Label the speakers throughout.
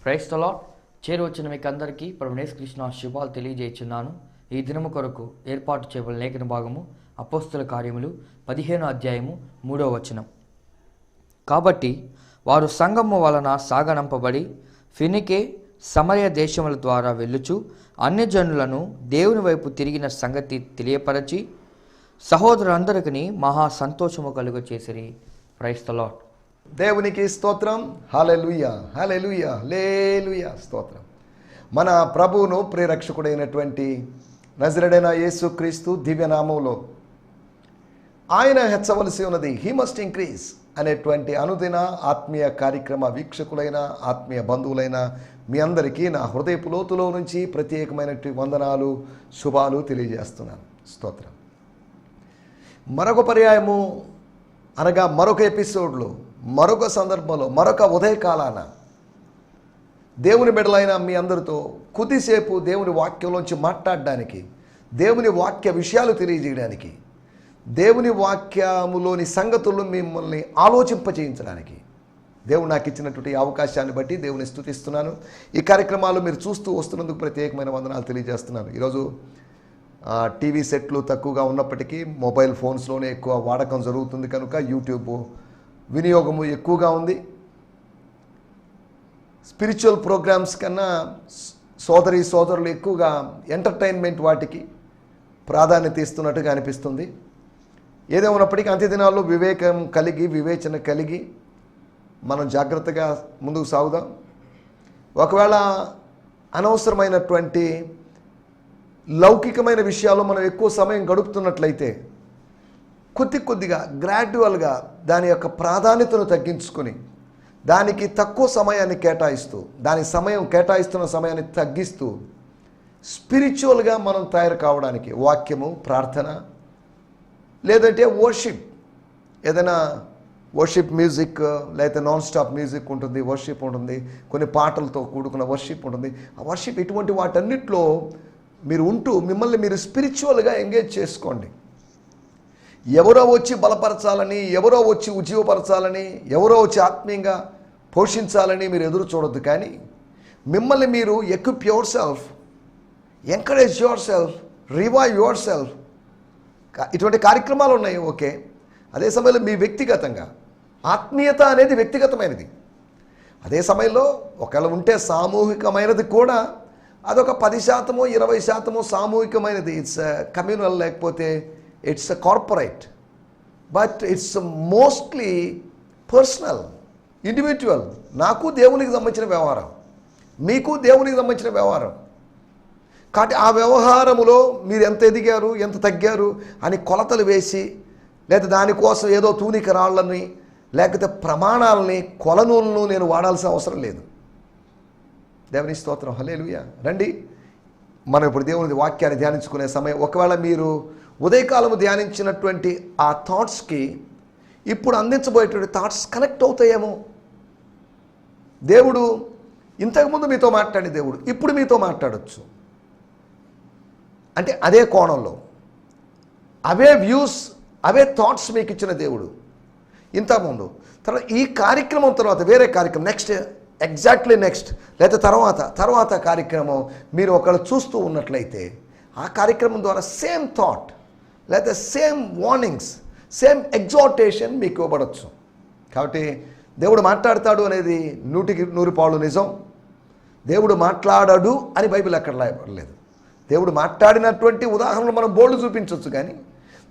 Speaker 1: Praise the lord. చేరువచ్చిన మీకు అందరికీ ప్రభువైన యేసుక్రీస్తు శుభాలు తెలియజేస్తున్నాను. ఈ దినము కొరకు ఏర్పాటు చేయబడిన లేఖన భాగము అపోస్తల కార్యములు 15వ అధ్యాయము 3వ వచనం. కాబట్టి వారు సంఘము వలన సాగనంపబడి ఫినికే సమరయ దేశముల ద్వారా వెళ్ళుచు అన్యజనులను దేవుని వైపు తిరిగిన సంగతి తెలియపరచి సహోదరులందరికీ మహా సంతోషము కలుగ చేసిరి. Praise the Lord.
Speaker 2: దేవునికి స్తోత్రం. హల్లెలూయా, హల్లెలూయా, హల్లెలూయా, స్తోత్రం. మన ప్రభువును ప్రియరక్షకుడైనటువంటి నజరేయుడైన యేసుక్రీస్తు దివ్యనామంలో ఆయన హెచ్చవలసి ఉన్నది, హీ మస్ట్ ఇంక్రీజ్ అనేటువంటి అనుదిన ఆత్మీయ కార్యక్రమ వీక్షకులైన ఆత్మీయ బంధువులైన మీ అందరికీ నా హృదయపు లోతులో నుంచి ప్రత్యేకమైనటువంటి వందనాలు, శుభాలు తెలియజేస్తున్నాను. స్తోత్రం. మరొక పర్యాయము అనగా మరొక ఎపిసోడ్లో, మరొక సందర్భంలో, మరొక ఉదయకాలాన దేవుని బిడ్డలైన మీ అందరితో కొద్దిసేపు దేవుని వాక్యంలోంచి మాట్లాడడానికి, దేవుని వాక్య విషయాలు తెలియజేయడానికి, దేవుని వాక్యములోని సంగతులను మిమ్మల్ని ఆలోచింపచేయించడానికి దేవుడు నాకు ఇచ్చినటువంటి అవకాశాన్ని బట్టి దేవుని స్తుతిస్తున్నాను. ఈ కార్యక్రమాలు మీరు చూస్తూ వస్తున్నందుకు ప్రత్యేకమైన వందనాలు తెలియజేస్తున్నాను. ఈరోజు టీవీ సెట్లు తక్కువగా ఉన్నప్పటికీ మొబైల్ ఫోన్స్లోనే ఎక్కువ వాడకం జరుగుతుంది కనుక యూట్యూబ్ వినియోగము ఎక్కువగా ఉంది. స్పిరిచువల్ ప్రోగ్రామ్స్ కన్నా సోదరులు ఎక్కువగా ఎంటర్టైన్మెంట్ వాటికి ప్రాధాన్యత ఇస్తున్నట్టుగా అనిపిస్తుంది. ఏదేమన్నప్పటికీ అంత్య దినాల్లో వివేకం కలిగి, వివేచన కలిగి మనం జాగ్రత్తగా ముందుకు సాగుదాం. ఒకవేళ అనవసరమైనటువంటి లౌకికమైన విషయాల్లో మనం ఎక్కువ సమయం గడుపుతున్నట్లయితే కొద్దిగా గ్రాడ్యువల్గా దాని యొక్క ప్రాధాన్యతను తగ్గించుకొని దానికి తక్కువ సమయాన్ని కేటాయిస్తూ, కేటాయిస్తున్న సమయాన్ని తగ్గిస్తూ స్పిరిచువల్గా మనం తయారు కావడానికి వాక్యము, ప్రార్థన, లేదంటే వర్షిప్, ఏదైనా వర్షిప్ మ్యూజిక్, లేకపోతే నాన్ స్టాప్ మ్యూజిక్ ఉంటుంది, వర్షిప్ ఉంటుంది, కొన్ని పాటలతో కూడుకున్న వర్షిప్ ఉంటుంది. ఆ వర్షిప్ ఇటువంటి వాటన్నిటిలో మీరు ఉంటూ మిమ్మల్ని మీరు స్పిరిచువల్గా ఎంగేజ్ చేసుకోండి. ఎవరో వచ్చి బలపరచాలని, ఎవరో వచ్చి ఉజ్జీవపరచాలని, ఎవరో వచ్చి ఆత్మీయంగా పోషించాలని మీరు ఎదురు చూడొద్దు. కానీ మిమ్మల్ని మీరు equip your self, encourage your self, revive your self. ఇటువంటి కార్యక్రమాలు ఉన్నాయి, ఓకే. అదే సమయంలో మీ వ్యక్తిగతంగా ఆత్మీయత అనేది వ్యక్తిగతమైనది. అదే సమయంలో ఒకవేళ ఉంటే సామూహికమైనది కూడా అదొక 10%, 20% సామూహికమైనది. ఇట్స్ కమ్యూనల్, లేకపోతే it's corporate, but it's mostly personal, individual. నాకు దేవునికి సంబంధించిన వ్యవహారం, మీకు దేవునికి సంబంధించిన వ్యవహారం. కాబట్టి ఆ వ్యవహారములో మీరు ఎంత ఎదిగారు, ఎంత తగ్గారు అని కొలతలు వేసి, లేదా దానికోసం ఏదో తూనిక రాళ్ళని, లేకపోతే ప్రమాణాలని, కొలనూలను నేను వాడాల్సిన అవసరం లేదు. దేవుని స్తోత్రం. హల్లెలూయా. రండి, మనం ఇప్పుడు దేవుని వాక్యాన్ని ధ్యానించుకునే సమయం. ఒకవేళ మీరు ఉదయకాలము ధ్యానించినటువంటి ఆ థాట్స్కి ఇప్పుడు అందించబోయేటువంటి థాట్స్ కనెక్ట్ అవుతాయేమో. దేవుడు ఇంతకుముందు మీతో మాట్లాడే దేవుడు ఇప్పుడు మీతో మాట్లాడవచ్చు. అంటే అదే కోణంలో, అవే వ్యూస్, అవే థాట్స్ మీకు ఇచ్చిన దేవుడు ఇంతకుముందు. తర్వాత ఈ కార్యక్రమం తర్వాత వేరే కార్యక్రమం, ఎగ్జాక్ట్లీ నెక్స్ట్, లేదా తర్వాత కార్యక్రమం మీరు ఒకళ్ళు చూస్తూ ఉన్నట్లయితే ఆ కార్యక్రమం ద్వారా సేమ్ థాట్, లేదా సేమ్ వార్నింగ్స్, సేమ్ ఎగ్జార్టేషన్ మీకు ఇవ్వబడవచ్చు. కాబట్టి దేవుడు మాట్లాడతాడు అనేది 100% నిజం. దేవుడు మాట్లాడాడు అని బైబిల్ ఎక్కడ రాయబడలేదు. దేవుడు మాట్లాడినటువంటి ఉదాహరణలు మనం బోర్డు చూపించవచ్చు, కానీ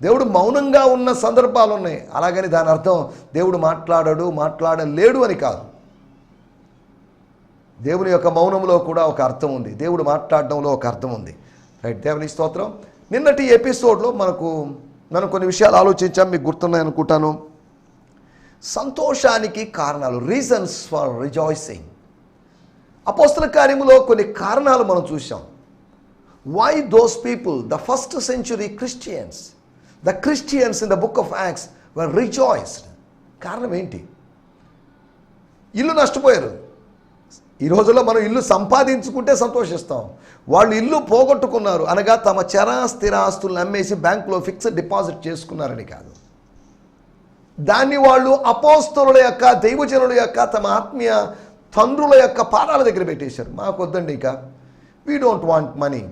Speaker 2: దేవుడు మౌనంగా ఉన్న సందర్భాలు ఉన్నాయి. అలాగని దాని అర్థం దేవుడు మాట్లాడలేడు అని కాదు. దేవుని యొక్క మౌనంలో కూడా ఒక అర్థం ఉంది, దేవుడు మాట్లాడడంలో ఒక అర్థం ఉంది. రైట్, దేవుని స్తోత్రం. నిన్నటి ఎపిసోడ్లో మనం కొన్ని విషయాలు ఆలోచించాం, మీకు గుర్తున్నాయి అనుకుంటాను. సంతోషానికి కారణాలు, రీజన్స్ ఫర్ రిజాయిసింగ్. అపోస్తల కార్యములో కొన్ని కారణాలు మనం చూసాం. Why those people, the first century Christians, the Christians in the book of Acts were rejoiced. కారణం ఏంటి? ఇల్లు నష్టపోయారు. ఈ రోజుల్లో మనం ఇల్లు సంపాదించుకుంటే సంతోషిస్తాం. వాళ్ళు ఇల్లు పోగొట్టుకున్నారు అనగా తమ స్థిరాస్తులను అమ్మేసి బ్యాంకులో ఫిక్స్డ్ డిపాజిట్ చేసుకున్నారని కాదు. దాన్ని వాళ్ళు అపోస్తలుల యొక్క, దైవజనుల యొక్క తమ ఆత్మీయ తండ్రుల యొక్క పాదాల దగ్గర పెట్టేశారు. మాకు వద్దండి ఇక, we don't want money,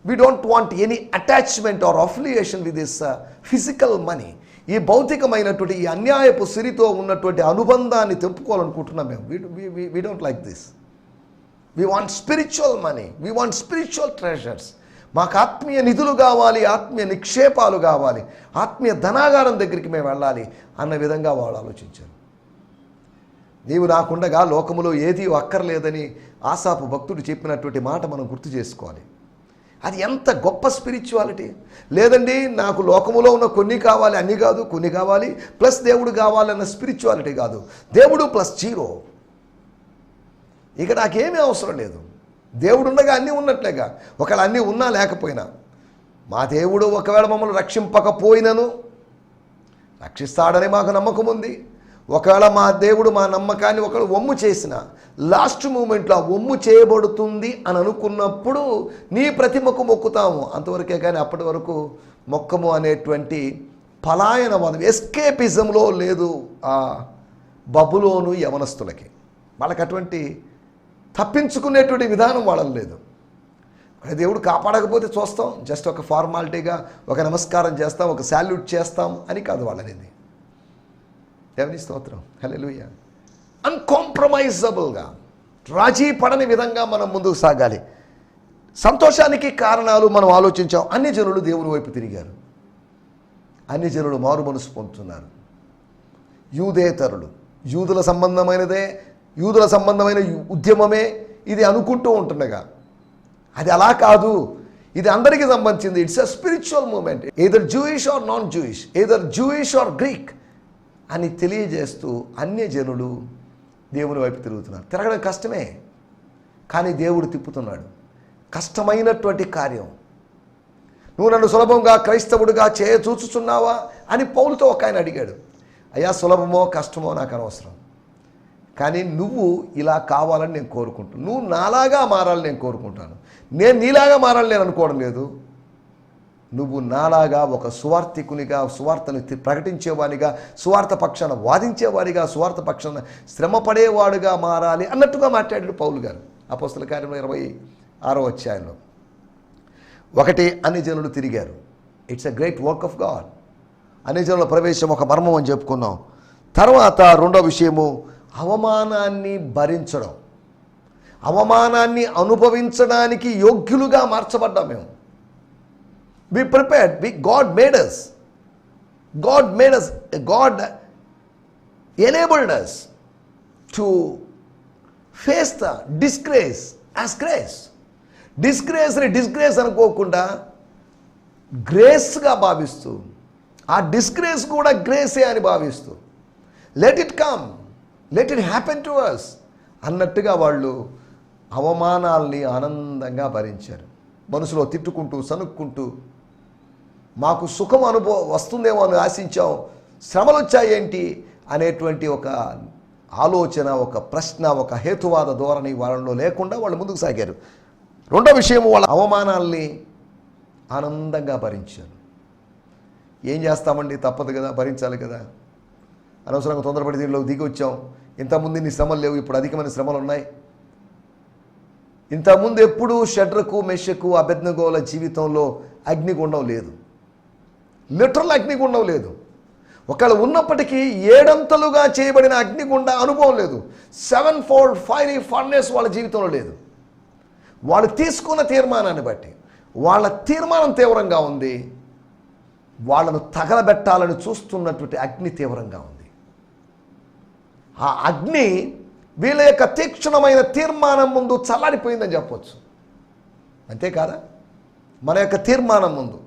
Speaker 2: we don't want any attachment or affiliation with this physical money. ఈ భౌతికమైనటువంటి ఈ అన్యాయపు సిరితో ఉన్నటువంటి అనుబంధాన్ని తెంపుకోవాలనుకుంటున్నాం మేము. We don't like this. We want spiritual money, we want spiritual treasures. మాకు ఆత్మీయ నిధులు కావాలి, ఆత్మీయ నిక్షేపాలు కావాలి, ఆత్మీయ ధనాగారం దగ్గరికి మేము వెళ్ళాలి అన్న విధంగా వాళ్ళు ఆలోచించారు. నీవు నాకుండగా లోకములో ఏదీ అక్కర్లేదని ఆసాపు భక్తుడు చెప్పినటువంటి మాట మనం గుర్తు చేసుకోవాలి. అది ఎంత గొప్ప స్పిరిచువాలిటీ. లేదండి నాకు లోకములో ఉన్న కొన్ని కావాలి, అన్నీ కాదు, కొన్ని కావాలి ప్లస్ దేవుడు కావాలన్న స్పిరిచువాలిటీ కాదు. దేవుడు ప్లస్ జీరో. ఇక నాకేమీ అవసరం లేదు. దేవుడు ఉండగా అన్నీ ఉన్నట్లేగా. ఒకవేళ అన్నీ ఉన్నా లేకపోయినా, మా దేవుడు ఒకవేళ మమ్మల్ని రక్షింపకపోయినను రక్షిస్తాడని మాకు నమ్మకం ఉంది. ఒకవేళ మా దేవుడు మా నమ్మకాన్ని ఒకవేళ వమ్ము చేసిన లాస్ట్ మూమెంట్లో ఆ వమ్ము చేయబడుతుంది అని అనుకున్నప్పుడు నీ ప్రతిమకు మొక్కుతాము, అంతవరకే. కానీ అప్పటి వరకు మొక్కము అనేటువంటి పలాయనవాదం, ఎస్కేపిజంలో లేదు ఆ బబులోను యవనస్తులకి. వాళ్ళకి అటువంటి తప్పించుకునేటువంటి విధానం వాళ్ళని లేదు. దేవుడు కాపాడకపోతే చూస్తాం, జస్ట్ ఒక ఫార్మాలిటీగా ఒక నమస్కారం చేస్తాం, ఒక శాల్యూట్ చేస్తాం అని కాదు వాళ్ళనేది. దేవుని స్తోత్రం, హల్లెలూయా. అన్కాంప్రమైజబుల్గా, రాజీ పడని విధంగా మనం ముందుకు సాగాలి. సంతోషానికి కారణాలు మనం ఆలోచించాం. అన్ని జనులు దేవుని వైపు తిరిగారు, అన్ని జనులు మారు మనసు పొందుతున్నారు. యూదేతరులు, యూదుల సంబంధమైన ఉద్యమమే ఇది అనుకుంటూ ఉంటుండగా, అది అలా కాదు, ఇది అందరికీ సంబంధించింది. It's a spiritual movement, either Jewish or non Jewish, either Jewish or Greek అని తెలియజేస్తూ అన్య జనులు దేవుని వైపు తిరుగుతున్నారు. తిరగడం కష్టమే, కానీ దేవుడు తిప్పుతున్నాడు. కష్టమైనటువంటి కార్యం నువ్వు నన్ను సులభంగా క్రైస్తవుడిగా చూచుచున్నావా అని పౌలుతో ఒక ఆయన అడిగాడు. అయ్యా, సులభమో కష్టమో నాకు అనవసరం, కానీ నువ్వు ఇలా కావాలని నేను కోరుకుంటాను, నువ్వు నాలాగా మారాలని నేను కోరుకుంటాను. నేను నీలాగా మారాలని నేను అనుకోవడం లేదు. నువ్వు నాలాగా ఒక సువార్థికునిగా, సువార్తను ప్రకటించేవాడిగా, సువార్త పక్షాన వాదించేవాడిగా, సువార్త పక్షాన శ్రమపడేవాడుగా మారాలి అన్నట్టుగా మాట్లాడాడు పౌలు గారు అపోస్తల కార్యంలో 26వ అధ్యాయంలో. ఒకటి, అన్ని జనులు తిరిగారు. It's a great work of God. అన్ని జనుల ప్రవేశం ఒక మర్మం అని చెప్పుకున్నాం. తర్వాత రెండో విషయము, అవమానాన్ని భరించడం. అవమానాన్ని అనుభవించడానికి యోగ్యులుగా మార్చబడ్డాం మేము. We prepared. God made us. God enabled us to face the disgrace as grace. Disgrace అనుకోకుండా గ్రేస్గా భావిస్తూ, ఆ డిస్గ్రేస్ కూడా గ్రేసే అని భావిస్తూ, let it come, let it happen to us అన్నట్టుగా వాళ్ళు అవమానాల్ని ఆనందంగా భరించారు. మనసులో తిట్టుకుంటూ, సనుక్కుంటూ, మాకు సుఖం వస్తుందేమో అని ఆశించాం, శ్రమలు వచ్చాయేంటి అనేటువంటి ఒక ఆలోచన, ఒక ప్రశ్న, ఒక హేతువాద ధోరణి వాళ్ళలో లేకుండా వాళ్ళు ముందుకు సాగారు. రెండో విషయం, వాళ్ళ అవమానాల్ని ఆనందంగా భరించారు. ఏం చేస్తామండి, తప్పదు కదా, భరించాలి కదా. అనవసరంగా తొందరపడి దీనిలోకి దిగి వచ్చాం. ఇంతకుముందు ఇన్ని శ్రమలు లేవు, ఇప్పుడు అధికమైన శ్రమలు ఉన్నాయి. ఇంతకుముందు ఎప్పుడూ షడ్రకు, మెషకు, అబేద్నెగోల జీవితంలో అగ్నిగుండం లేదు, లిటరల్ అగ్నిగుండం లేదు. ఒకవేళ ఉన్నప్పటికీ 7 అంతలుగా చేయబడిన అగ్నిగుండ అనుభవం లేదు. 7-fold ఫైరీ ఫర్నెస్ వాళ్ళ జీవితంలో లేదు. వాళ్ళు తీసుకున్న తీర్మానాన్ని బట్టి వాళ్ళ తీర్మానం తీవ్రంగా ఉంది, వాళ్ళను తగలబెట్టాలని చూస్తున్నటువంటి అగ్ని తీవ్రంగా ఉంది. ఆ అగ్ని వీళ్ళ యొక్క తీక్షణమైన తీర్మానం ముందు చల్లారిపోయిందని చెప్పవచ్చు. అంతేకాదా? మన యొక్క తీర్మానం ముందు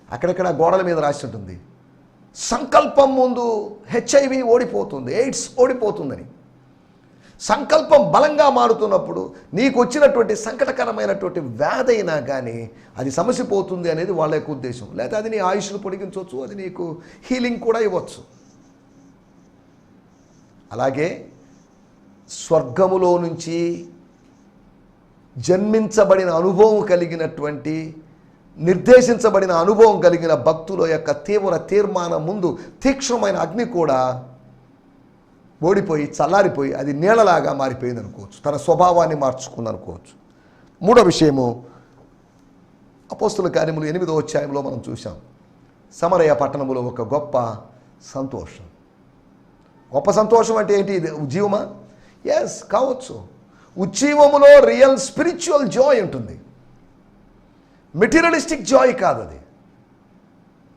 Speaker 2: అక్కడక్కడ గోడల మీద రాసి ఉంటుంది, సంకల్పం ముందు HIV ఓడిపోతుంది, ఎయిడ్స్ ఓడిపోతుందని. సంకల్పం బలంగా మారుతున్నప్పుడు నీకు వచ్చినటువంటి సంకటకరమైనటువంటి వ్యాధి అయినా కానీ అది సమసిపోతుంది అనేది వాళ్ళ యొక్క ఉద్దేశం. లేదా అది నీ ఆయుష్ను పొడిగించవచ్చు, అది నీకు హీలింగ్ కూడా ఇవ్వచ్చు. అలాగే స్వర్గములో నుంచి జన్మించబడిన అనుభవం కలిగినటువంటి, నిర్దేశించబడిన అనుభవం కలిగిన భక్తుల యొక్క తీవ్ర తీర్మానం ముందు తీక్షణమైన అగ్ని కూడా ఓడిపోయి చల్లారిపోయి అది నీళ్ళలాగా మారిపోయింది అనుకోవచ్చు, తన స్వభావాన్ని మార్చుకుంది అనుకోవచ్చు. మూడో విషయము, అపోస్తుల కార్యములు 8వ అధ్యాయంలో మనం చూసాం, సమరయ పట్టణములో ఒక గొప్ప సంతోషం. గొప్ప సంతోషం అంటే ఏంటి? ఇది ఉజ్జీవమా? ఎస్, కావచ్చు. ఉజ్జీవములో రియల్ స్పిరిచువల్ జాయ్ ఉంటుంది, మెటీరియలిస్టిక్ జాయ్ కాదు అది.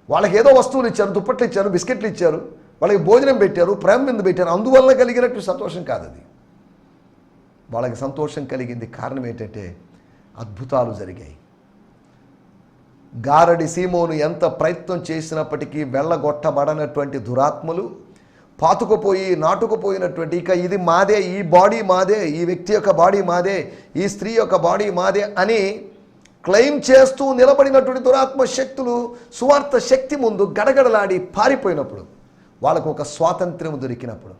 Speaker 2: వాళ్ళకి ఏదో వస్తువులు ఇచ్చారు, దుప్పట్లు ఇచ్చారు, బిస్కెట్లు ఇచ్చారు, వాళ్ళకి భోజనం పెట్టారు, ప్రేమ విందు పెట్టారు, అందువల్ల కలిగినట్టు సంతోషం కాదు అది. వాళ్ళకి సంతోషం కలిగింది కారణం ఏంటంటే అద్భుతాలు జరిగాయి. గారడి సీమోను ఎంత ప్రయత్నం చేసినప్పటికీ వెళ్ళగొట్టబడనటువంటి దురాత్మలు, పాతుకుపోయి నాటుకుపోయినటువంటి, ఇక ఇది మాదే, ఈ బాడీ మాదే, ఈ వ్యక్తి యొక్క బాడీ మాదే, ఈ స్త్రీ యొక్క బాడీ మాదే అని క్లెయిమ్ చేస్తూ నిలబడినటువంటి దురాత్మ శక్తులు సువార్త శక్తి ముందు గడగడలాడి పారిపోయినప్పుడు, వాళ్ళకు ఒక స్వాతంత్ర్యం దొరికినప్పుడు,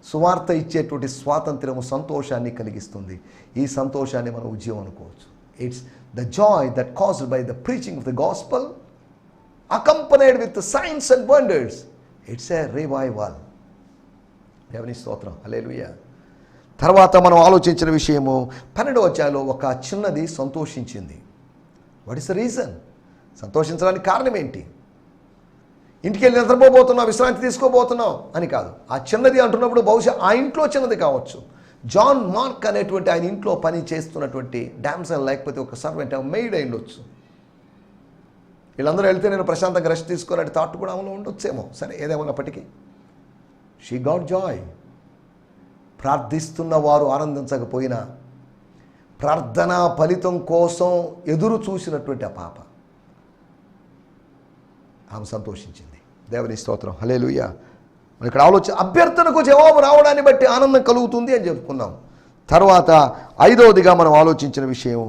Speaker 2: సువార్త ఇచ్చేటువంటి స్వాతంత్ర్యము సంతోషాన్ని కలిగిస్తుంది. ఈ సంతోషాన్ని మనం ఉద్యమం అనుకోవచ్చు. It's the joy that caused by the preaching of the gospel accompanied with signs and wonders. It's a revival. దేవుని స్తోత్రం, హల్లెలూయా. తర్వాత మనం ఆలోచించిన విషయము, 12వ అధ్యాయంలో ఒక చిన్నది సంతోషించింది. What is the reason? సంతోషించడానికి కారణం ఏంటి? ఇంటికి వెళ్ళి నిద్రపోబోతున్నాం, విశ్రాంతి తీసుకోబోతున్నాం అని కాదు. ఆ చిన్నది అంటున్నప్పుడు బహుశా ఆ ఇంట్లో చిన్నది కావచ్చు. జాన్ మార్క్ అనేటువంటి ఆయన ఇంట్లో పని చేస్తున్నటువంటి డామ్సన్, లేకపోతే ఒక సర్వెంట్, మెయిడ్ అయి ఉండొచ్చు. వీళ్ళందరూ వెళ్తే నేను ప్రశాంతంగా రెస్ట్ తీసుకున్నట్టు థాట్ కూడా ఆమెలో ఉండొచ్చేమో. సరే, ఏదేమన్నప్పటికీ షీ గాట్ జాయ్. ప్రార్థిస్తున్న వారు ఆనందించకపోయినా ప్రార్థనా ఫలితం కోసం ఎదురు చూసినటువంటి ఆ పాప, ఆమె సంతోషించింది. దేవుని స్తోత్రం, హల్లెలూయా. మనం ఇక్కడ అభ్యర్థనకు జవాబు రావడాన్ని బట్టి ఆనందం కలుగుతుంది అని చెప్పుకున్నాం. తర్వాత 5వదిగా మనం ఆలోచించిన విషయం,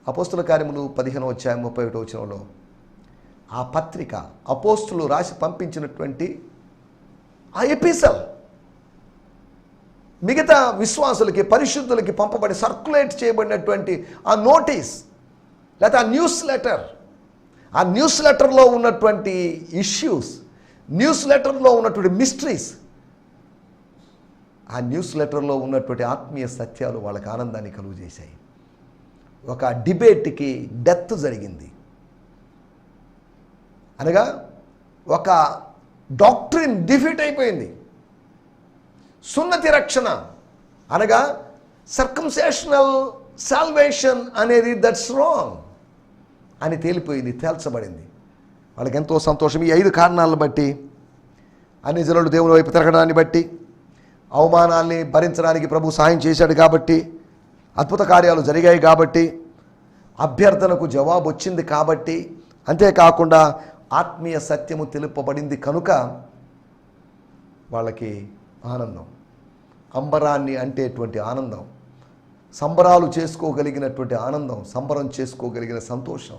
Speaker 2: అపోస్తుల కార్యములు 15వ అధ్యాయం 31వ వచనంలో ఆ పత్రిక అపోస్తులు రాసి పంపించినటువంటి ఆ ఎపిసల్ మిగతా విశ్వాసులకి, పరిశుద్ధులకి పంపబడి సర్క్యులేట్ చేయబడినటువంటి ఆ నోటీస్ లేకపోతే ఆ న్యూస్ లెటర్, ఆ న్యూస్ లెటర్లో ఉన్నటువంటి ఇష్యూస్, న్యూస్ లెటర్లో ఉన్నటువంటి మిస్టరీస్, ఆ న్యూస్ లెటర్లో ఉన్నటువంటి ఆత్మీయ సత్యాలు వాళ్ళకి ఆనందాన్ని కలుగజేశాయి. ఒక డిబేట్కి డెత్ జరిగింది, అనగా ఒక డాక్ట్రిన్ డిఫీట్ అయిపోయింది. సున్నతి రక్షణ అనగా సర్కంసేషనల్ సాల్వేషన్ అనేది దట్స్ రాంగ్ అని తేలిపోయింది, తేల్చబడింది. వాళ్ళకి ఎంతో సంతోషం. ఈ 5 కారణాలను బట్టి, అన్ని జనులు దేవుని వైపు తిరగడాన్ని బట్టి, అవమానాల్ని భరించడానికి ప్రభు సహాయం చేశాడు కాబట్టి, అద్భుత కార్యాలు జరిగాయి కాబట్టి, అభ్యర్థనకు జవాబు వచ్చింది కాబట్టి, అంతేకాకుండా ఆత్మీయ సత్యము తెలుపబడింది కనుక వాళ్ళకి ఆనందం, అంబరాన్ని అంటేటువంటి ఆనందం, సంబరాలు చేసుకోగలిగినటువంటి ఆనందం, సంబరం చేసుకోగలిగిన సంతోషం.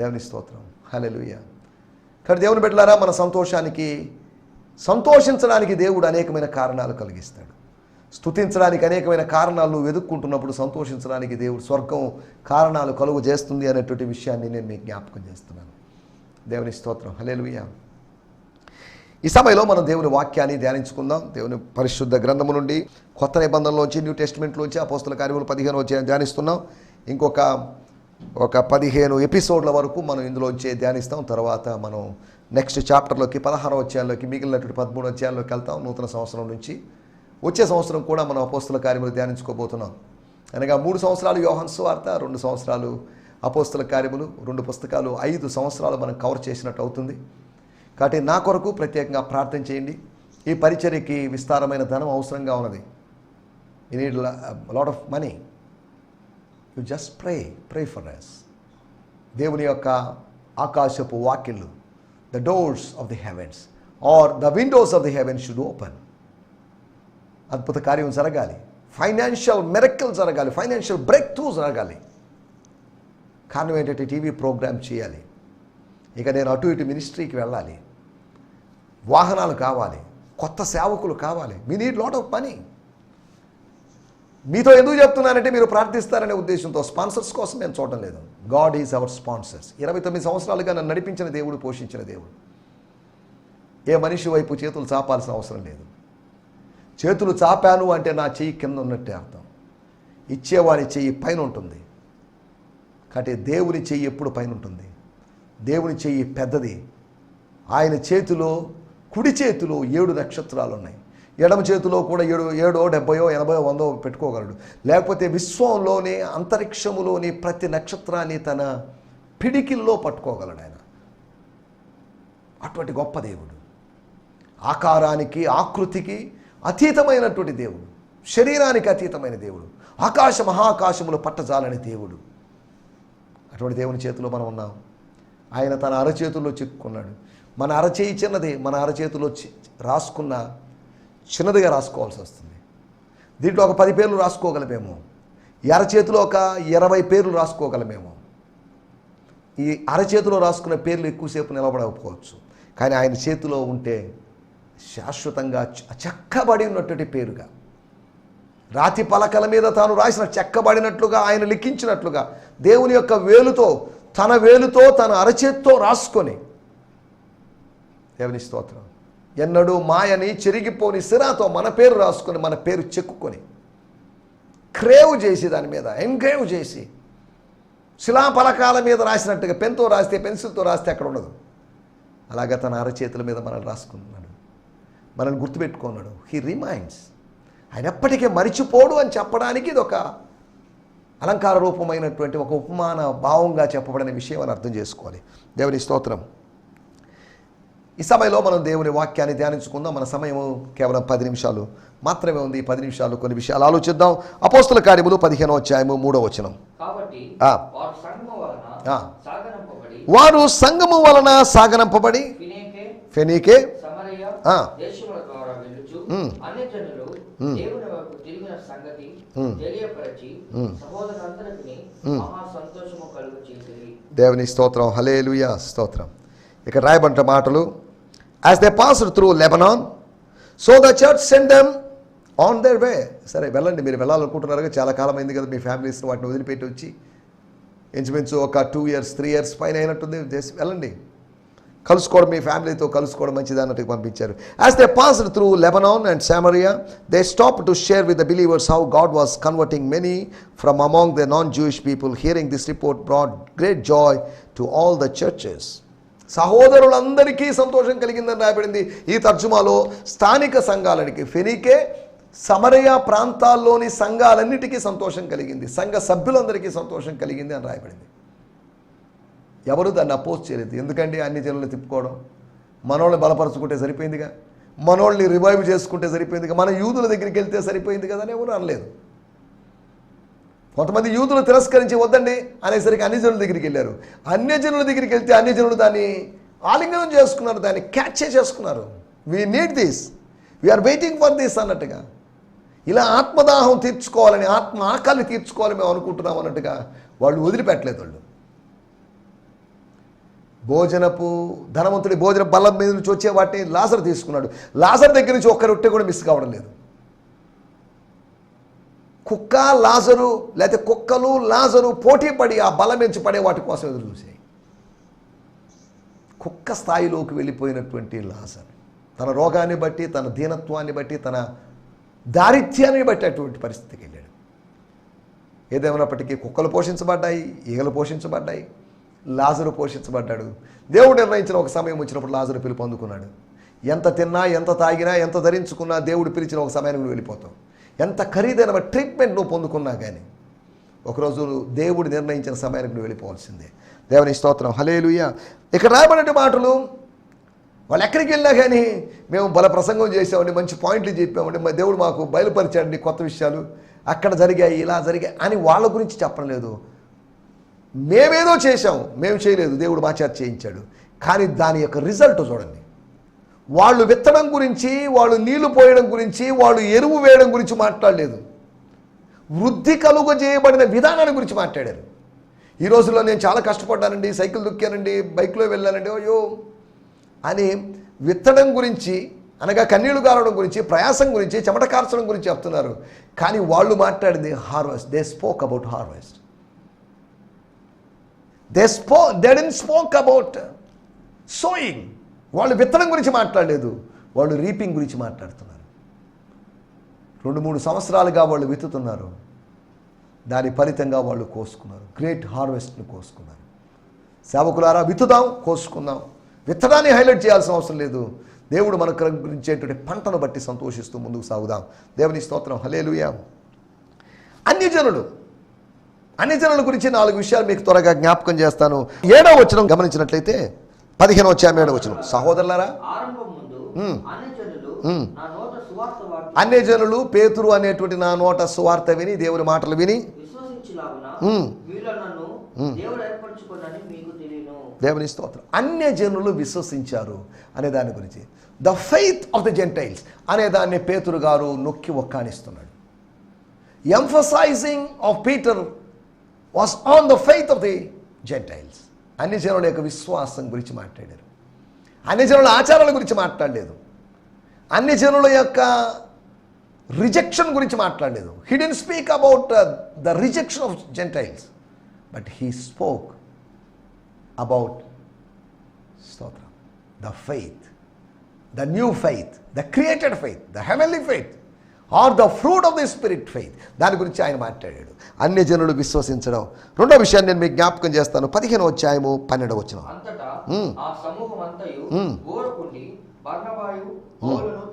Speaker 2: దేవుని స్తోత్రం, హల్లెలూయా. కానీ దేవుని బిడ్డలారా, మన సంతోషించడానికి దేవుడు అనేకమైన కారణాలు కలిగిస్తాడు. స్తుతించడానికి అనేకమైన కారణాలు నువ్వు వెతుక్కుంటున్నప్పుడు సంతోషించడానికి దేవుడు స్వర్గం కారణాలు కలుగు చేస్తుంది అనేటువంటి విషయాన్ని నేను మీకు జ్ఞాపకం చేస్తున్నాను. దేవుని స్తోత్రం, హల్లెలూయా. ఈ సమయంలో మనం దేవుని వాక్యాన్ని ధ్యానించుకుందాం. దేవుని పరిశుద్ధ గ్రంథము నుండి కొత్త నిబంధనలోంచి, న్యూ టెస్ట్మెంట్లోంచి అపోస్తుల కార్యములు 15వ అధ్యాయం ధ్యానిస్తున్నాం. ఇంకొక 15 ఎపిసోడ్ల వరకు మనం ఇందులోంచి ధ్యానిస్తాం. తర్వాత మనం నెక్స్ట్ చాప్టర్లోకి 16వ అధ్యాయంలోకి, మిగిలినటువంటి 13 అధ్యాయంలోకి వెళ్తాం. నూతన సంవత్సరం నుంచి వచ్చే సంవత్సరం కూడా మనం అపోస్తుల కార్యములు ధ్యానించుకోబోతున్నాం. అనగా 3 సంవత్సరాలు యోహాను సువార్త, 2 సంవత్సరాలు అపోస్తుల కార్యములు, 2 పుస్తకాలు, 5 సంవత్సరాలు మనం కవర్ చేసినట్టు అవుతుంది. కాబట్టి నా కొరకు ప్రత్యేకంగా ప్రార్థన చేయండి. ఈ పరిచర్యకి విస్తారమైన ధనం అవసరంగా ఉన్నది. You need lot of money. You just pray for us. దేవుని యొక్క ఆకాశపు వాకిళ్ళు, the doors of the heavens are the windows of the heavens should open. అద్భుత కార్యం జరగాలి, ఫైనాన్షియల్ మిరకిల్ జరగాలి, ఫైనాన్షియల్ బ్రేక్ త్రూ జరగాలి. కారణం ఏంటంటే టీవీ ప్రోగ్రామ్ చేయాలి, ఇక నేను అటు ఇటు మినిస్ట్రీకి వెళ్ళాలి, వాహనాలు కావాలి, కొత్త సేవకులు కావాలి. మీ నీడ్ లాట్ ఆఫ్ మనీ. మీతో ఎందుకు చెప్తున్నానంటే మీరు ప్రార్థిస్తారనే ఉద్దేశంతో, స్పాన్సర్స్ కోసం నేను చూడటం లేదు. God is our sponsors. 29 సంవత్సరాలుగా నన్ను నడిపించిన దేవుడు, పోషించిన దేవుడు. ఏ మనిషి వైపు చేతులు చాపాల్సిన అవసరం లేదు. చేతులు చాపాను అంటే నా చెయ్యి కింద ఉన్నట్టే అర్థం. ఇచ్చేవాడి చెయ్యి పైన ఉంటుంది. కాబట్టి దేవుని చెయ్యి ఎప్పుడు పైన ఉంటుంది. దేవుని చెయ్యి పెద్దది. ఆయన చేతిలో, కుడి చేతిలో 7 నక్షత్రాలు ఉన్నాయి. ఎడమ చేతిలో కూడా 7, 70, 80, 100 పెట్టుకోగలడు. లేకపోతే విశ్వంలోని, అంతరిక్షములోని ప్రతి నక్షత్రాన్ని తన పిడికిల్లో పట్టుకోగలడు ఆయన. అటువంటి గొప్ప దేవుడు. ఆకారానికి, ఆకృతికి అతీతమైనటువంటి దేవుడు. శరీరానికి అతీతమైన దేవుడు. ఆకాశ మహాకాశములు పట్టజాలని దేవుడు. అటువంటి దేవుని చేతిలో మనం ఉన్నాం. ఆయన తన అరచేతుల్లో చిక్కుకున్నాడు. మన అరచేయి చిన్నది. మన అరచేతిలో రాసుకున్న చిన్నదిగా రాసుకోవాల్సి వస్తుంది. దీంట్లో ఒక 10 పేర్లు రాసుకోగలమేమో. ఈ అరచేతిలో ఒక 20 పేర్లు రాసుకోగలమేమో. ఈ అరచేతిలో రాసుకున్న పేర్లు ఎక్కువసేపు నిలబడకపోవచ్చు. కానీ ఆయన చేతిలో ఉంటే శాశ్వతంగా చెక్కబడి ఉన్నటువంటి పేరుగా, రాతి పలకల మీద తాను రాసిన చెక్కబడినట్లుగా, ఆయన లిఖించినట్లుగా దేవుని యొక్క వేలుతో, తన వేలుతో, తన అరచేతితో రాసుకొని, దేవుని స్తోత్రం, ఎన్నడూ మాయని చెరిగిపోని సిరాతో మన పేరు రాసుకొని, మన పేరు చెక్కుకొని, క్రేవ్ చేసి, దాని మీద ఎంగ్రేవ్ చేసి, శిలాపలకాల మీద రాసినట్టుగా, పెన్తో రాస్తే, పెన్సిల్తో రాస్తే అక్కడ ఉండదు. అలాగా తన అరచేతుల మీద మనల్ని రాసుకున్నాడు. మనల్ని గుర్తుపెట్టుకున్నాడు. He reminds. ఆయన ఎప్పటికీ మరిచిపోడు అని చెప్పడానికి ఇది ఒక అలంకార రూపమైనటువంటి ఒక ఉపమాన భావంగా చెప్పబడిన విషయం అని అర్థం చేసుకోవాలి. దేవుని స్తోత్రం. ఈ సమయంలో మనం దేవుని వాక్యాన్ని ధ్యానించుకుందాం. మన సమయం కేవలం 10 నిమిషాలు మాత్రమే ఉంది. 10 నిమిషాలు కొన్ని విషయాలు ఆలోచిద్దాం. అపోస్తల కార్యములు 15వ అధ్యాయము 3వ వచనం. వారు సంఘము వలన సాగనంపబడి ఫెనీకే, దేవుని స్తోత్రం. హల్లెలూయా, స్తోత్రం. ఇక్కడ రాయబడ్డ మాటలు, as they passed through Lebanon so the church sent them on their వే. సరే వెళ్ళండి, మీరు వెళ్ళాలనుకుంటున్నారు. చాలా కాలం అయింది కదా మీ ఫ్యామిలీస్ని వాటిని వదిలిపెట్టి వచ్చి. ఇంచుమించు ఒక 2 years 3 years పైన అయినట్టుంది. వెళ్ళండి, కలుసుకోవడం, మీ ఫ్యామిలీతో కలుసుకోవడం మంచిది అన్నట్టుగా పంపించారు. As they passed through Lebanon and Samaria they stop to share with the believers how God was converting many from among the non Jewish people. Hearing this report brought great joy to all the churches. సహోదరులందరికీ సంతోషం కలిగిందని రాయబడింది ఈ తర్జుమాలో. స్థానిక సంఘాలనికి, ఫెనీకే, సమరయ ప్రాంతాల్లోని సంఘాలన్నిటికీ సంతోషం కలిగింది. సంఘ సభ్యులందరికీ సంతోషం కలిగింది అని రాయబడింది. ఎవరు దాన్ని అపోజ్ చేయలేదు. ఎందుకండి అన్ని జనులను తిప్పుకోవడం? మనోళ్ళని బలపరుచుకుంటే సరిపోయిందిగా, మనోళ్ళని రివైవ్ చేసుకుంటే సరిపోయిందిగా, మన యూదుల దగ్గరికి వెళ్తే సరిపోయింది కదా అని ఎవరు అనలేదు. కొంతమంది యూదులు తిరస్కరించి వద్దండి అనేసరికి అన్ని జనుల దగ్గరికి వెళ్ళారు. అన్య జనుల దగ్గరికి వెళ్తే అన్య జనులు దాన్ని ఆలింగనం చేసుకున్నారు, దాన్ని క్యాచ్ చేసుకున్నారు. We need this, we are waiting for this అన్నట్టుగా. ఇలా ఆత్మదాహం తీర్చుకోవాలని, ఆత్మ ఆకలి తీర్చుకోవాలని మేము అనుకుంటున్నాం అన్నట్టుగా వాళ్ళు వదిలిపెట్టలేదు. వాళ్ళు భోజనపు ధనవంతుడి భోజన బల్ల మీద నుంచి వచ్చే వాటిని లాజరు తీసుకున్నాడు. లాజర్ దగ్గర నుంచి ఒక్క రొట్టె కూడా మిస్ కావడం లేదు. కుక్క లాజరు, లేకపోతే కుక్కలు లాజరు పోటీ పడి ఆ బల్ల నుంచి పడే వాటి కోసం ఎదురు చూసాయి. కుక్క స్థాయిలోకి వెళ్ళిపోయినటువంటి లాజరు తన రోగాన్ని బట్టి, తన దీనత్వాన్ని బట్టి, తన దారిద్ర్యాన్ని బట్టి అటువంటి పరిస్థితికి వెళ్ళాడు. ఏదేమైనప్పటికీ కుక్కలు పోషించబడ్డాయి, ఈగలు పోషించబడ్డాయి, లాజరు పోషించబడ్డాడు. దేవుడు నిర్ణయించిన ఒక సమయం వచ్చినప్పుడు లాజరు పిలుపు అందుకున్నాడు. ఎంత తిన్నా, ఎంత తాగినా, ఎంత ధరించుకున్నా దేవుడు పిలిచిన ఒక సమయానికి నువ్వు వెళ్ళిపోతావు. ఎంత ఖరీదైన ట్రీట్మెంట్ నువ్వు పొందుకున్నా కానీ ఒకరోజు దేవుడు నిర్ణయించిన సమయానికి నువ్వు వెళ్ళిపోవాల్సిందే. దేవుని స్తోత్రం. హల్లెలూయా. ఇక్కడ రాయబడిన మాటలు, వాళ్ళు ఎక్కడికి వెళ్ళినా కానీ మేము బల ప్రసంగం చేసామండి, మంచి పాయింట్లు చెప్పామండి, దేవుడు మాకు బయలుపరిచాడండి కొత్త విషయాలు, అక్కడ జరిగాయి, ఇలా జరిగాయి అని వాళ్ళ గురించి చెప్పడం లేదు. మేమేదో చేశాం, మేము చేయలేదు, దేవుడు మా చేత చేయించాడు. కానీ దాని యొక్క రిజల్ట్ చూడండి. వాళ్ళు విత్తడం గురించి, వాళ్ళు నీళ్లు పోయడం గురించి, వాళ్ళు ఎరువు వేయడం గురించి మాట్లాడలేదు. వృద్ధి కలుగజేయబడిన విధానాన్ని గురించి మాట్లాడారు. ఈ రోజుల్లో నేను చాలా కష్టపడ్డానండి, సైకిల్ దొక్కానండి, బైక్లో వెళ్ళానండి, అయ్యో అని విత్తడం గురించి, అనగా కన్నీళ్లు గారడం గురించి, ప్రయాసం గురించి, చెమట కార్చడం గురించి చెప్తున్నారు. కానీ వాళ్ళు మాట్లాడింది harvest. They spoke about harvest. They didn't spoke about sowing. వాళ్ళు విత్తనం గురించి మాట్లాడలేదు, వాళ్ళు రీపింగ్ గురించి మాట్లాడుతున్నారు. 2-3 సంవత్సరాలుగా వాళ్ళు విత్తుతున్నారు. దాని ఫలితంగా వాళ్ళు కోసుకున్నారు. గ్రేట్ హార్వెస్ట్ను కోసుకున్నారు. సేవకులారా, విత్తుదాం, కోసుకుందాం. విత్తడాన్ని హైలైట్ చేయాల్సిన అవసరం లేదు. దేవుడు మనకు గురించేటువంటి పంటను బట్టి సంతోషిస్తూ ముందుకు సాగుదాం. దేవుని స్తోత్రం. హల్లెలూయా. అన్యజనుల గురించి 4 విషయాలు మీకు త్వరగా జ్ఞాపకం చేస్తాను. 7వ వచనం గమనించినట్లయితే 15వ అధ్యాయం 7వ వచనం. సహోదరులారా, అన్యజనులు పేతురు అనేటువంటి నా నోట సువార్త విని, దేవుని మాటలు విని దేవుని స్తోత్రం. అన్యజనులు విశ్వసించారు అనే దాని గురించి, the faith of the gentiles అనే దాన్ని పేతురు గారు నొక్కి ఒక్కానిస్తున్నాడు. Emphasizing of Peter was on the faith of the gentiles. అన్యజనుల యొక్క విశ్వాసం గురించి మాట్లాడారు. అన్యజనుల ఆచారాల గురించి మాట్లాడలేదు. అన్యజనుల యొక్క రిజెక్షన్ గురించి మాట్లాడలేదు. He didn't speak about the rejection of gentiles, but he spoke about స్తోత్రం, the faith, the new faith, the created faith, the heavenly faith or the fruit of the spirit faith. దాని గురించి ఆయన మాట్లాడాడు. అన్యజనులు విశ్వసించడం. రెండో విషయాన్ని నేను మీకు జ్ఞాపకం చేస్తాను. 15వ అధ్యాయము 12వ వచనం.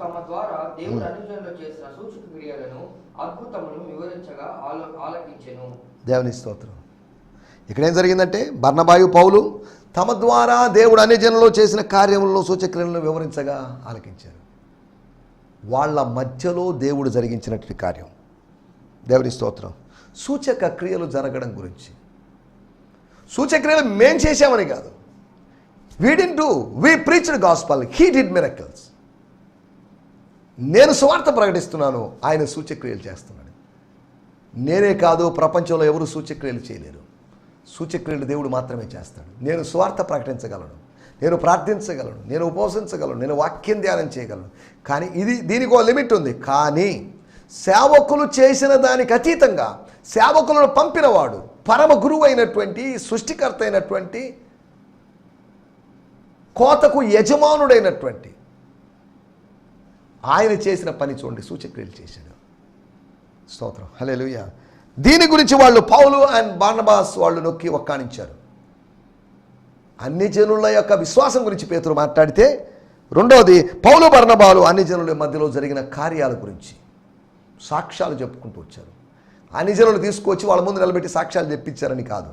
Speaker 1: తమ ద్వారా దేవుడు అన్యజనులకు చేసిన సూచక క్రియలను అద్భుతములను వివరించగా ఆలకించెను.
Speaker 2: దేవుని స్తోత్రం. ఇక్కడ ఏం జరిగిందంటే, బర్నబాయు, పౌలు తమ ద్వారా దేవుడు అన్యజనులలో చేసిన కార్యములను సూచక్రియలను వివరించగా ఆలకించారు. వాళ్ళ మధ్యలో దేవుడు జరిగించినటువంటి కార్యం. దేవుని స్తోత్రం. సూచక క్రియలు జరగడం గురించి. సూచక్రియలు మేం చేశామని కాదు. We didn't do, we preached gospel, he did miracles. నేను సువార్త ప్రకటిస్తున్నాను, ఆయన సూచక్రియలు చేస్తున్నాడు. నేనే కాదు, ప్రపంచంలో ఎవరు సూచక్రియలు చేయలేరు. సూచక్రియలు దేవుడు మాత్రమే చేస్తాడు. నేను సువార్త ప్రకటించగలను, నేను ప్రార్థించగలను, నేను ఉపవసించగలను, నేను వాక్యం ధ్యానం చేయగలను. కానీ దీనికి ఒక లిమిట్ ఉంది. కానీ సేవకులు చేసిన దానికి అతీతంగా సేవకులను పంపినవాడు, పరమ గురువు అయినటువంటి, సృష్టికర్త అయినటువంటి, కోతకు యజమానుడైనటువంటి ఆయన చేసిన పని చూడండి, సూచక్రియలు చేశాడు. స్తోత్రం. హల్లెలూయా. దీని గురించి వాళ్ళు, పౌలు అండ్ బార్నబాస్ వాళ్ళు నొక్కి ఒక్కానించారు. అన్ని జనుల యొక్క విశ్వాసం గురించి పేతురు మాట్లాడితే, రెండోది పౌలు బర్నబాలు అన్ని జనుల మధ్యలో జరిగిన కార్యాల గురించి సాక్ష్యాలు చెప్పుకుంటూ వచ్చారు. అన్ని జనులు తీసుకొచ్చి వాళ్ళ ముందు నిలబెట్టి సాక్ష్యాలు చెప్పించారని కాదు.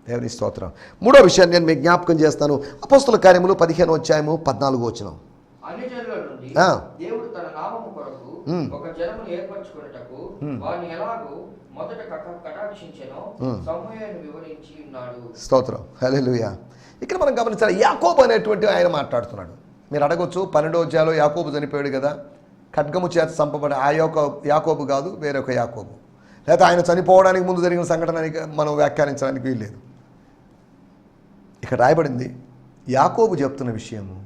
Speaker 2: దేవుని స్తోత్రం. మూడో విషయాన్ని నేను మీకు జ్ఞాపకం చేస్తాను. అపోస్తుల కార్యములు 15వ అధ్యాయము 14వ వచనం.
Speaker 1: దేవుడు తన నామము కొరకు ఒక జనమును ఏర్పరచుకొనుటకు వారిని ఎలాగో మొదట కటాక్షించెనో సమూయేలును వివరించి ఉన్నాడు.
Speaker 2: స్తోత్రం. హల్లెలూయా. ఇక్కడ మనం గమనించాలి, యాకోబు అనేటువంటి ఆయన మాట్లాడుతున్నాడు. మీరు అడగొచ్చు, 12వ అధ్యాయంలో యాకోబు చనిపోయాడు కదా, ఖడ్గము చేత చంపబడి ఆ యాకోబు కాదు, వేరొక యాకోబు. లేదా ఆయన చనిపోవడానికి ముందు జరిగిన సంఘటనని మనం వ్యాఖ్యానించడానికి వీల్లేదు. ఇక్కడ రాయబడింది, యాకోబు చెప్తున్న విషయము,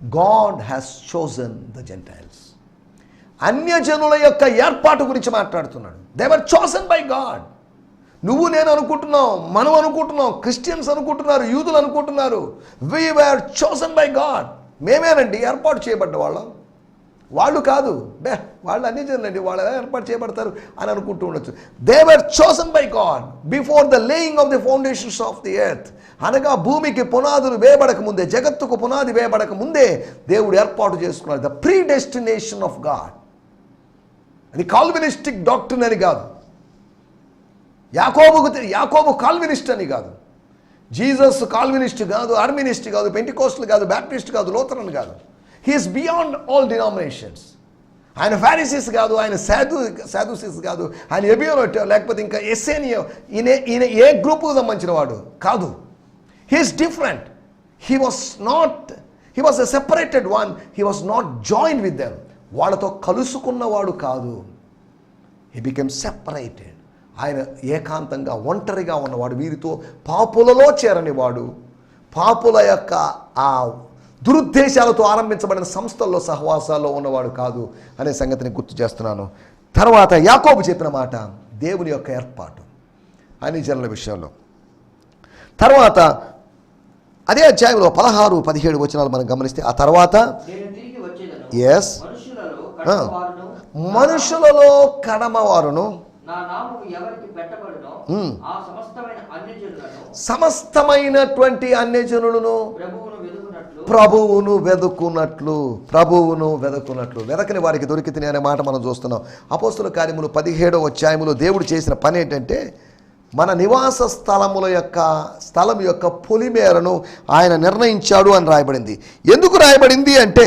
Speaker 2: God has chosen the gentiles. అన్యజనుల యొక్క ఏర్పాటు గురించి మాట్లాడుతున్నాడు. They were chosen by God. నువ్వు నేను అనుకుంటున్నావు, మనం అనుకుంటున్నాం, క్రిస్టియన్స్ అనుకుంటున్నారు, యూదులు అనుకుంటున్నారు. We were chosen by God. మేమేనండి ఏర్పాటు చేయబడ్డ వాళ్ళం, వాళ్ళు కాదు. వాళ్ళు అన్యజనులండి, వాళ్ళు ఎలా ఏర్పాటు చేయబడతారు అని అనుకుంటూ ఉండొచ్చు. They were chosen by God before the laying of the foundations of the earth. అనగా భూమికి పునాదులు వేయబడక ముందే, జగత్తుకు పునాది వేయబడక ముందే దేవుడు ఏర్పాటు చేసుకున్నాడు. The pre destination of God. అది కాల్వినిస్టిక్ డాక్ట్రిన్ అని కాదు. యాకోబు కాల్వినిస్ట్ అని కాదు. జీసస్ కాల్వినిస్ట్ కాదు, ఆర్మినిస్ట్ కాదు, పెంటికోస్టల్ కాదు, బ్యాప్టిస్ట్ కాదు, లూథరన్ కాదు. He is beyond all denominations. ఆయన ఫారిసీస్ కాదు, ఆయన సాధుసిస్ కాదు, ఆయన ఎబియోనట్ లేకపోతే ఇంకా ఎస్సేనియో, ఈయన ఏ గ్రూపుకు సంబంధించిన వాడు కాదు. He is different. He was a separated one. He was not join with them. వాళ్ళతో కలుసుకున్నవాడు కాదు. He became separated. ఆయన ఏకాంతంగా ఒంటరిగా ఉన్నవాడు. వీరితో పాపులలో చేరనివాడు. పాపుల యొక్క ఆ దురుద్దేశాలతో ఆరంభించబడిన సంస్థల్లో సహవాసాల్లో ఉన్నవాడు కాదు అనే సంగతిని గుర్తు చేస్తున్నాను. తర్వాత యాకోబు చెప్పిన మాట, దేవుని యొక్క ఏర్పాటు అన్ని జనుల విషయంలో. తర్వాత అదే అధ్యాయంలో 16-17 వచనాలు మనం గమనిస్తే, ఆ తర్వాత మనుషులలో కడమవారును
Speaker 1: నా నామము ఎవరికి పెట్టబడునో ఆ సమస్తమైన అన్యజనులను
Speaker 2: సమస్తమైనటువంటి అన్యజనులను
Speaker 1: ప్రభువును వెదుకునట్లు
Speaker 2: ప్రభువును వెదకని వారికి దొరికితే అనే మాట మనం చూస్తున్నాం. అపోస్తుల కార్యములు 17వ అధ్యాయములో దేవుడు చేసిన పని ఏంటంటే మన నివాస స్థలం యొక్క పొలిమేరను ఆయన నిర్ణయించాడు అని రాయబడింది. ఎందుకు రాయబడింది అంటే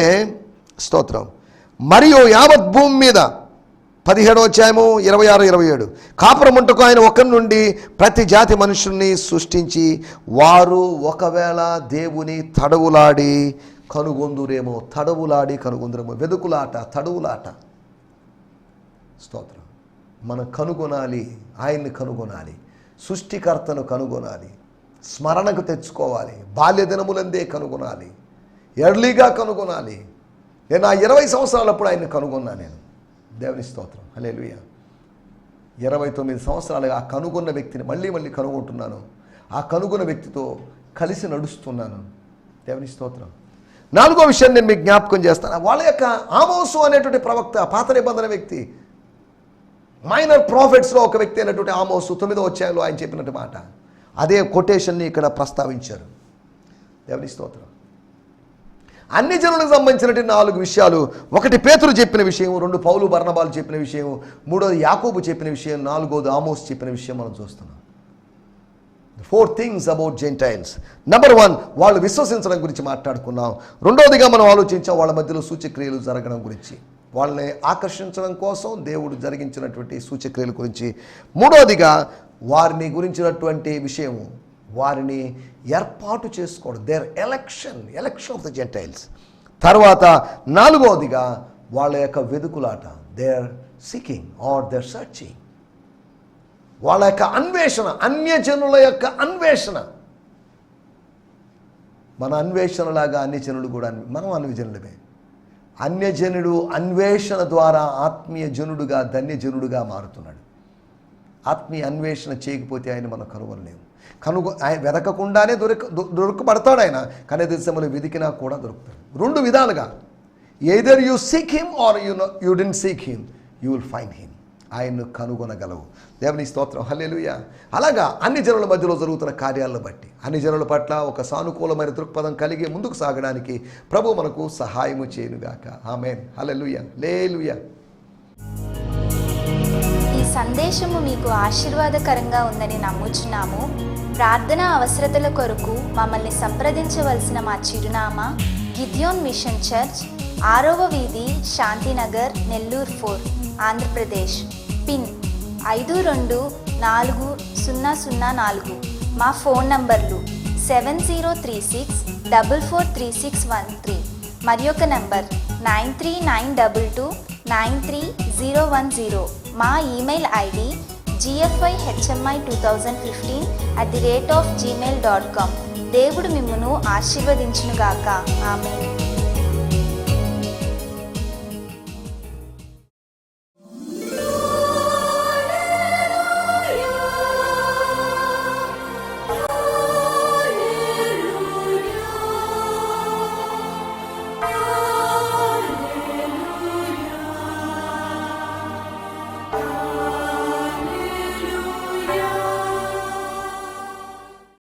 Speaker 2: స్తోత్రం, మరియు యావత్ భూమి మీద 17వ అధ్యాయము 26-27 కాపురముంటకు ఆయన ఒకరి నుండి ప్రతి జాతి మనుషుల్ని సృష్టించి వారు ఒకవేళ దేవుని తడవులాడి కనుగొందురేమో. వెదుకులాట, తడవులాట. స్తోత్రం. మనం కనుగొనాలి, ఆయన్ని కనుగొనాలి, సృష్టికర్తను కనుగొనాలి, స్మరణకు తెచ్చుకోవాలి, బాల్య దినములందే కనుగొనాలి, ఎర్లీగా కనుగొనాలి. నేను నా 20 సంవత్సరాలప్పుడు ఆయన్ని కనుగొన్నా. నేను దేవుని స్తోత్రం, హల్లెలూయా. 29 సంవత్సరాలుగా ఆ కనుగొన్న వ్యక్తిని మళ్ళీ కనుగొంటున్నాను. ఆ కనుగొన్న వ్యక్తితో కలిసి నడుస్తున్నాను. దేవుని స్తోత్రం. 4వ విషయం నేను మీకు జ్ఞాపకం చేస్తాను. వాళ్ళ యొక్క ఆమోసు అనేటువంటి ప్రవక్త, పాత నిబంధన వ్యక్తి, మైనర్ ప్రాఫిట్స్లో ఒక వ్యక్తి అయినటువంటి ఆమోసు 9వ అధ్యాయంలో ఆయన చెప్పినట్టు మాట, అదే కొటేషన్ని ఇక్కడ ప్రస్తావించారు. దేవుని స్తోత్రం. అన్ని జనులకు సంబంధించినటువంటి 4 విషయాలు. 1 పేతురు చెప్పిన విషయం, 2 పౌలు బర్నబాలు చెప్పిన విషయం, 3వది యాకోబు చెప్పిన విషయం, 4వది ఆమోస్ చెప్పిన విషయం మనం చూస్తున్నాం. 4 things about Gentiles. నెంబర్ 1, వాళ్ళు విశ్వసించడం గురించి మాట్లాడుకున్నాం. 2వదిగా మనం ఆలోచించాం వాళ్ళ మధ్యలో సూచక్రియలు జరగడం గురించి, వాళ్ళని ఆకర్షించడం కోసం దేవుడు జరిగించినటువంటి సూచక్రియల గురించి. 3వదిగా వారిని గురించినటువంటి విషయము, వారిని ఏర్పాటు చేసుకోవడం, their election of the gentiles. తర్వాత 4వదిగా వాళ్ళ యొక్క వెదుకులాట, their seeking or their searching, వాళ్ళ యొక్క అన్వేషణ, అన్యజనుల యొక్క అన్వేషణ. మన అన్వేషణలాగా అన్యజనులు కూడా, మనం అన్యజనులమే. అన్యజనుడు అన్వేషణ ద్వారా ఆత్మీయ జనుడుగా, ధన్యజనుడుగా మారుతున్నాడు. ఆత్మీయ అన్వేషణ చేయకపోతే ఆయన మనం కనుగొనలేము. ఆయన వెదకకుండానే దొరకబడతాడు ఆయన, కానీ దేశంలో వెతికినా కూడా దొరుకుతాడు. 2 విధాలుగా, either you seek him or you didn't seek him, you will find him. ఆయన్ను కనుగొనగలవు. దేవుని స్తోత్రం, హల్లెలూయా. అలాగా అన్ని జనుల మధ్యలో జరుగుతున్న కార్యాలను బట్టి అన్ని జనుల పట్ల ఒక సానుకూలమైన దృక్పథం కలిగి ముందుకు సాగడానికి ప్రభు మనకు సహాయము చేయునుగాక. ఆమేన్, హల్లెలూయా, హల్లెలూయా.
Speaker 3: ఈ సందేశము మీకు ఆశీర్వాదకరంగా ఉందని నమ్ముచున్నాము. ప్రార్థన అవసరతల కొరకు మమ్మల్ని సంప్రదించవలసిన మా చిరునామా గిద్యోన్ మిషన్ చర్చ్, 6వ వీధి, శాంతినగర్, నెల్లూరు 4, ఆంధ్రప్రదేశ్. పిన్ 524004. మా ఫోన్ నంబర్లు 7036443613, మరి ఒక నంబర్ 9392293010. మా ఈమెయిల్ ఐడి gfihmi2015@gmail.com. దేవుడు మిమ్మును ఆశీర్వదించునుగాక. ఆమేన్.